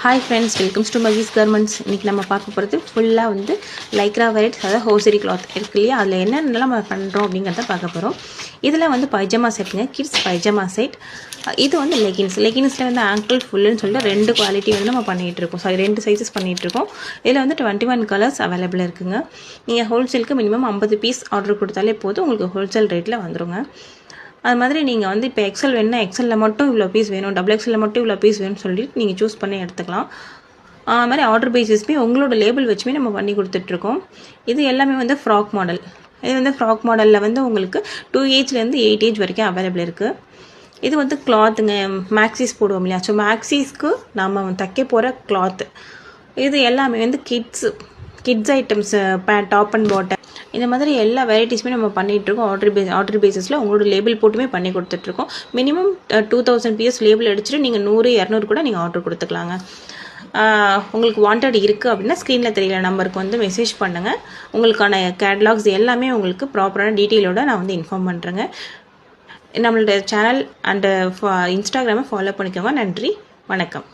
Hi friends, welcome to Maggi's Garments. இன்னைக்கு நம்ம பார்க்க போகிறது ஃபுல்லாக வந்து லைக்ரா வெரைட்டிஸ், அதாவது ஹோசரி கிளாத் இருக்கு இல்லையா, அதில் என்னென்னலாம் நம்ம பண்ணுறோம் அப்படிங்கிறத பார்க்க போகிறோம். இதில் வந்து பைஜாமா செட்டுங்க, கிட்ஸ் பைஜாமா செட். இது வந்து லெகின்ஸில் வந்து ஆங்கிள் ஃபுல்லுன்னு சொல்லிட்டு 2 குவாலிட்டி வந்து நம்ம பண்ணிகிட்டு இருக்கோம். 2 சைஸஸ் பண்ணிகிட்டு இருக்கோம். இதில் வந்து 21 கலர்ஸ் அவைலபிள் இருக்குங்க. நீங்கள் ஹோல்சேலுக்கு மினிமம் 50 பீஸ் ஆர்டர் கொடுத்தாலே போதும், உங்களுக்கு ஹோல்சேல் ரேட்டில் வந்துடுங்க. அது மாதிரி நீங்கள் வந்து இப்போ எக்ஸல் வேணுன்னா எக்ஸலில் மட்டும் இவ்வளோ பீஸ் வேணும், டபுள் எக்ஸலில் மட்டும் இவ்வளோ பீஸ் வேணும்னு சொல்லிட்டு நீங்கள் சூஸ் பண்ணி எடுத்துக்கலாம். அது மாதிரி ஆர்டர் பேசிஸ்மே உங்களோட லேபிள் வச்சுமே நம்ம பண்ணி கொடுத்துட்ருக்கோம். இது எல்லாமே வந்து ஃப்ராக் மாடல். இது வந்து ஃப்ராக் மாடலில் வந்து உங்களுக்கு 2 ஏஜ்லேருந்து 8 ஏஜ் வரைக்கும் அவைலபிள் இருக்குது. இது வந்து கிளாத்துங்க, மேக்ஸிஸ் போடுவோம் இல்லையா, ஸோ மேக்ஸிஸ்க்கு நம்ம தைக்க போகிற கிளாத்து. இது எல்லாமே வந்து kids items, top and bottom, இந்த மாதிரி எல்லா வெரைட்டிஸுமே நம்ம பண்ணிகிட்ருக்கோம். ஆர்டர் பேசிஸில் உங்களோட லேபிள் போட்டுமே பண்ணி கொடுத்துட்ருக்கோம். மினிமம் 2000 பீஸ் லேபிள் அடிச்சுட்டு நீங்கள் 100-200 கூட நீங்கள் ஆர்டர் கொடுத்துக்கலாங்க. உங்களுக்கு வாண்டட் இருக்குது அப்படின்னா ஸ்க்ரீனில் தெரியல நம்பருக்கு வந்து மெசேஜ் பண்ணுங்கள். உங்களுக்கான கேட்லாக்ஸ் எல்லாமே உங்களுக்கு ப்ராப்பரான டீட்டெயிலோடு நான் வந்து இன்ஃபார்ம் பண்ணுறேங்க. நம்மளோட சேனல் அண்டு இன்ஸ்டாகிராமை ஃபாலோ பண்ணிக்கோங்க. நன்றி, வணக்கம்.